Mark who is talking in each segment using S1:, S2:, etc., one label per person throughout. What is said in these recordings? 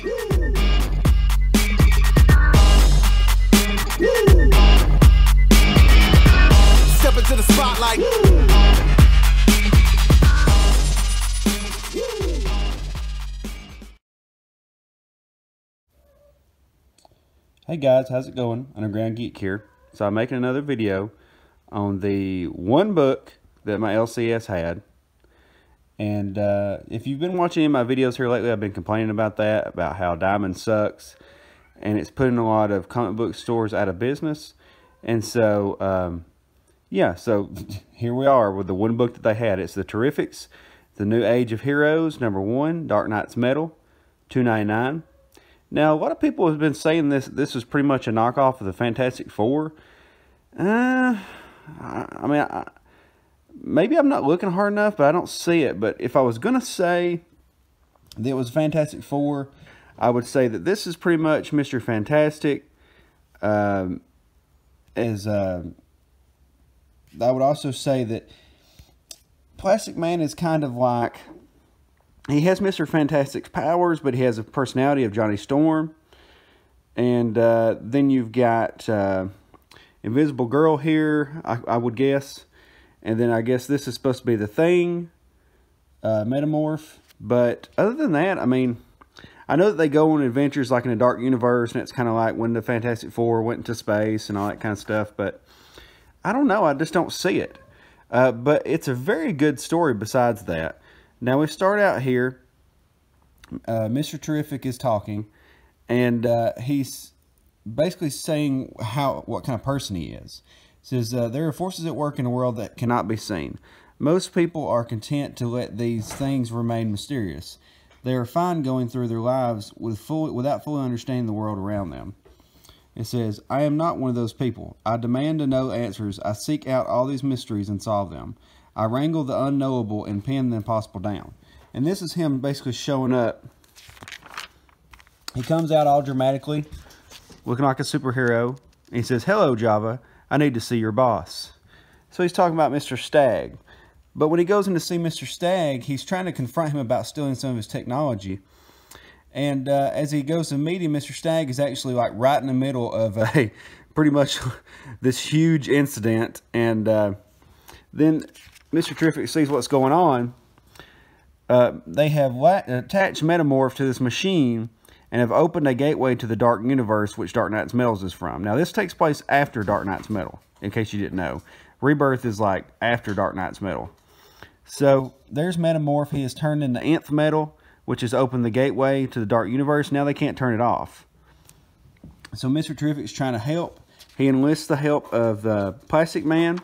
S1: Step into the spotlight.
S2: Hey guys, how's it going? Underground Geek here. So I'm making another video on the one book that my LCS had. And if you've been watching any of my videos here lately, I've been complaining about that, about how Diamond sucks. And it's putting a lot of comic book stores out of business. And so, yeah, so here we are with the one book that they had. It's the Terrifics, The New Age of Heroes, #1, Dark Knight's Metal, $2.99. Now, a lot of people have been saying this is pretty much a knockoff of the Fantastic Four. Maybe I'm not looking hard enough, but I don't see it. But if I was going to say that it was Fantastic Four, I would say that this is pretty much Mr. Fantastic. I would also say that Plastic Man is kind of like... He has Mr. Fantastic's powers, but he has a personality of Johnny Storm. And then you've got Invisible Girl here, I would guess. And then I guess this is supposed to be the Thing, Metamorph. But other than that, I mean, I know that they go on adventures like in a dark universe, and it's kind of like when the Fantastic Four went into space and all that kind of stuff. But I don't know, I just don't see it. But it's a very good story besides that. Now we start out here, Mr. Terrific is talking, and he's basically saying what kind of person he is. He says, there are forces at work in the world that cannot be seen. Most people are content to let these things remain mysterious. They are fine going through their lives without fully understanding the world around them. It says, I am not one of those people. I demand to know answers. I seek out all these mysteries and solve them. I wrangle the unknowable and pin the impossible down. And this is him basically showing up. He comes out all dramatically, looking like a superhero. And he says, hello, Java. I need to see your boss. So he's talking about Mr. Stagg. But when he goes in to see Mr. Stagg, he's trying to confront him about stealing some of his technology. And as he goes to meet him, Mr. Stagg is actually like right in the middle of a pretty much this huge incident. And then Mr. Terrific sees what's going on. They have attached Metamorph to this machine and have opened a gateway to the Dark Universe, which Dark Knight's Metal is from. Now, this takes place after Dark Knight's Metal, in case you didn't know. Rebirth is like after Dark Knight's Metal. So, there's Metamorph. He has turned into Nth Metal, which has opened the gateway to the Dark Universe. Now they can't turn it off. So, Mr. Terrific's trying to help. He enlists the help of the Plastic Man.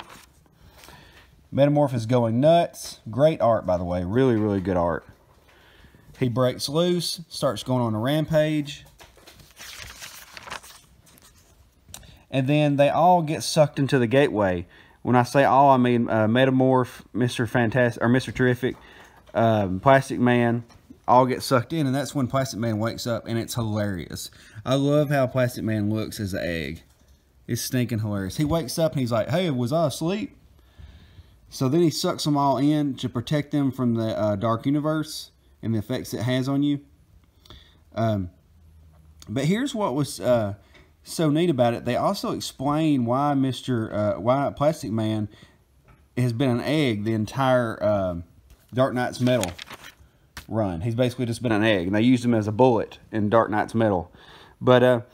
S2: Metamorph is going nuts. Great art, by the way. Really, really good art. He breaks loose, starts going on a rampage. And then they all get sucked into the gateway. When I say all, I mean Metamorph, Mr. Fantastic, or Mr. Terrific, Plastic Man, all get sucked in. And that's when Plastic Man wakes up, and it's hilarious. I love how Plastic Man looks as an egg. It's stinking hilarious. He wakes up, and he's like, hey, was I asleep? So then he sucks them all in to protect them from the Dark Universe and the effects it has on you. But here's what was so neat about it. They also explain why why Plastic Man has been an egg the entire Dark Knight's Metal run. He's basically just been an egg, and they used him as a bullet in Dark Knight's Metal. But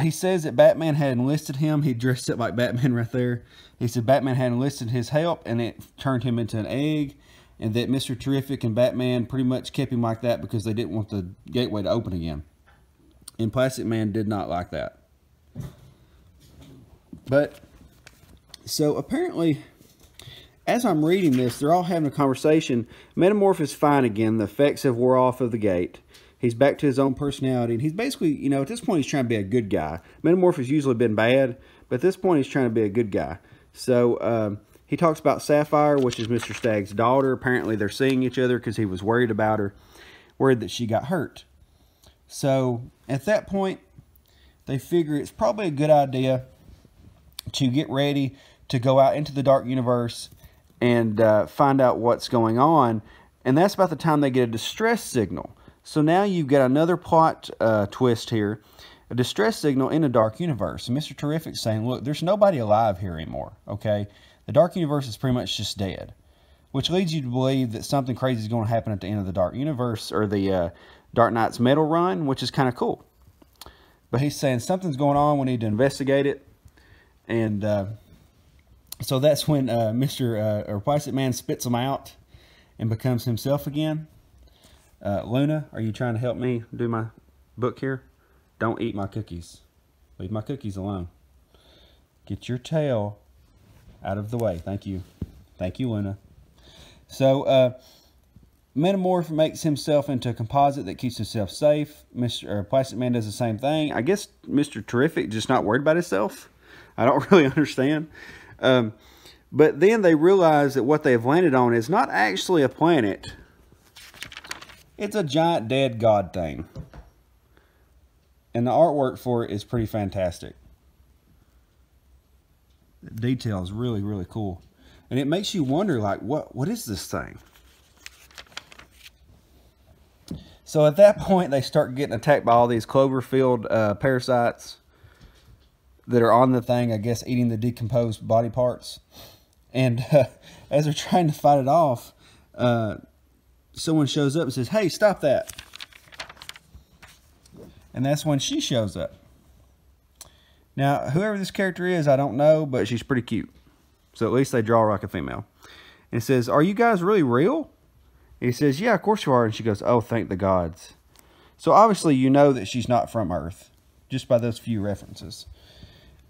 S2: he says that Batman had enlisted him. He dressed up like Batman right there. He said Batman had enlisted his help, and it turned him into an egg. And that Mr. Terrific and Batman pretty much kept him like that because they didn't want the gateway to open again. And Plastic Man did not like that. But, so apparently, as I'm reading this, they're all having a conversation. Metamorph is fine again. The effects have wore off of the gate. He's back to his own personality. And he's basically, you know, at this point, he's trying to be a good guy. Metamorph has usually been bad, but at this point, he's trying to be a good guy. So, he talks about Sapphire, which is Mr. Stagg's daughter. Apparently, they're seeing each other because he was worried about her, worried that she got hurt. So, at that point, they figure it's probably a good idea to get ready to go out into the Dark Universe and find out what's going on. And that's about the time they get a distress signal. So now you've got another plot twist here. A distress signal in a dark universe. And Mr. Terrific's saying, look, there's nobody alive here anymore, okay? The dark universe is pretty much just dead. Which leads you to believe that something crazy is going to happen at the end of the dark universe, or the Dark Knight's metal run, which is kind of cool. But he's saying something's going on, we need to investigate it. And so that's when Mr. Plastic Man spits him out and becomes himself again. Luna, are you trying to help me do my book here? Don't eat my cookies. Leave my cookies alone. Get your tail out of the way. Thank you. Thank you, Luna. So, Metamorph makes himself into a composite that keeps himself safe. Plastic Man does the same thing. I guess Mr. Terrific just not worried about himself. I don't really understand. But then they realize that what they have landed on is not actually a planet. It's a giant dead god thing. And the artwork for it is pretty fantastic. The detail is really, really cool. And it makes you wonder, like, what is this thing? So at that point, they start getting attacked by all these Cloverfield parasites that are on the thing, I guess, eating the decomposed body parts. And as they're trying to fight it off, someone shows up and says, hey, stop that. And that's when she shows up. Now, whoever this character is, I don't know, but she's pretty cute. So at least they draw her like a female. And it says, are you guys really real? And he says, yeah, of course you are. And she goes, oh, thank the gods. So obviously you know that she's not from Earth, just by those few references.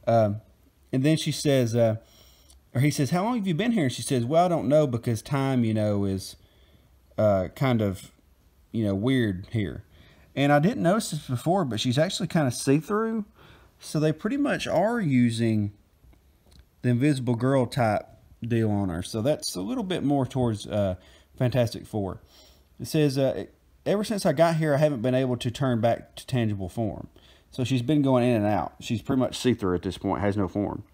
S2: And then she says, or he says, how long have you been here? And she says, well, I don't know, because time, you know, is kind of, you know, weird here. And I didn't notice this before, but she's actually kind of see-through. So they pretty much are using the Invisible Girl type deal on her. So that's a little bit more towards Fantastic Four. It says, ever since I got here, I haven't been able to turn back to tangible form. So she's been going in and out. She's pretty much see-through at this point, has no form.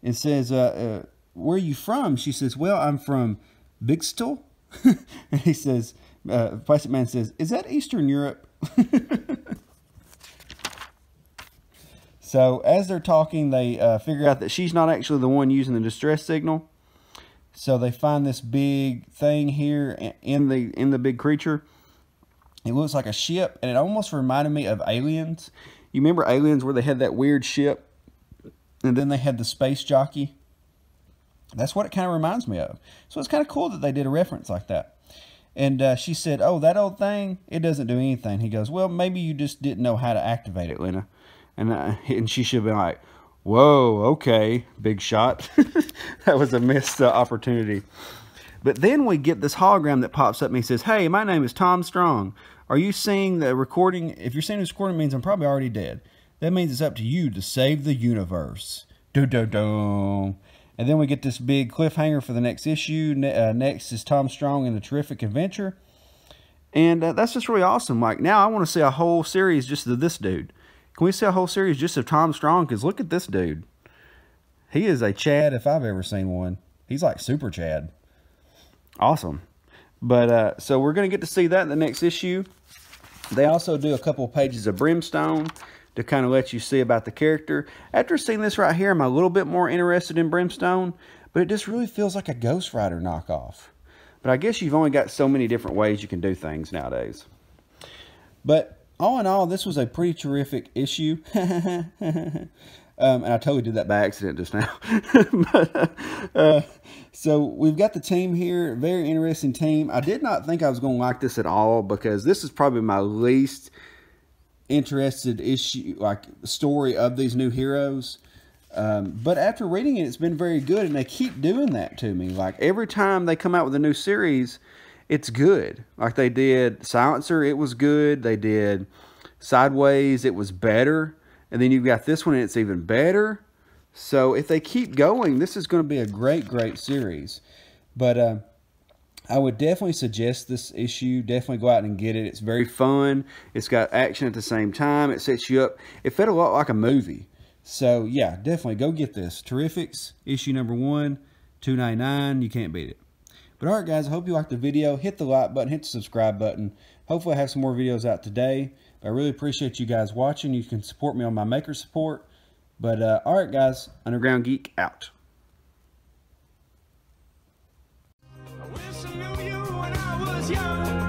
S2: It says, where are you from? She says, well, I'm from Bigstel. And he says, Plastic Man says, is that Eastern Europe? So as they're talking, they figure out that she's not actually the one using the distress signal. So they find this big thing here in the big creature. It looks like a ship, and it almost reminded me of Aliens. You remember Aliens where they had that weird ship, and then they had the space jockey? That's what it kind of reminds me of. So it's kind of cool that they did a reference like that. And she said, oh, that old thing, it doesn't do anything. He goes, well, maybe you just didn't know how to activate it, Lena. And she should have been like, whoa, okay, big shot. That was a missed opportunity. But then we get this hologram that pops up and he says, hey, my name is Tom Strong. Are you seeing the recording? If you're seeing this recording, it means I'm probably already dead. That means it's up to you to save the universe. Do-do-do. And then we get this big cliffhanger for the next issue. Next is Tom Strong and the Terrific Adventure. And that's just really awesome. Like, now I want to see a whole series just of this dude. Can we see a whole series just of Tom Strong? Because look at this dude. He is a Chad if I've ever seen one. He's like super Chad. Awesome. But so we're going to get to see that in the next issue. They also do a couple of pages of Brimstone to kind of let you see about the character. After seeing this right here, I'm a little bit more interested in Brimstone, but it just really feels like a Ghost Rider knockoff. But I guess you've only got so many different ways you can do things nowadays. But all in all, this was a pretty terrific issue. And I totally did that by accident just now. So we've got the team here. Very interesting team. I did not think I was going to like this at all, because this is probably my least interested issue, like story of these new heroes. But after reading it, it's been very good, and they keep doing that to me. Like every time they come out with a new series, it's good. Like they did Silencer, it was good. They did Sideways, it was better. And then you've got this one, and it's even better. So if they keep going, this is going to be a great, great series. But I would definitely suggest this issue. Definitely go out and get it. It's very fun. It's got action at the same time. It sets you up. It felt a lot like a movie. So yeah, definitely go get this. Terrifics, issue number 1, $2.99. You can't beat it. But alright guys, I hope you liked the video. Hit the like button, hit the subscribe button. Hopefully I have some more videos out today. But I really appreciate you guys watching. You can support me on my maker support. But all right, guys, Underground Geek out.
S1: I wish I knew you when I was young.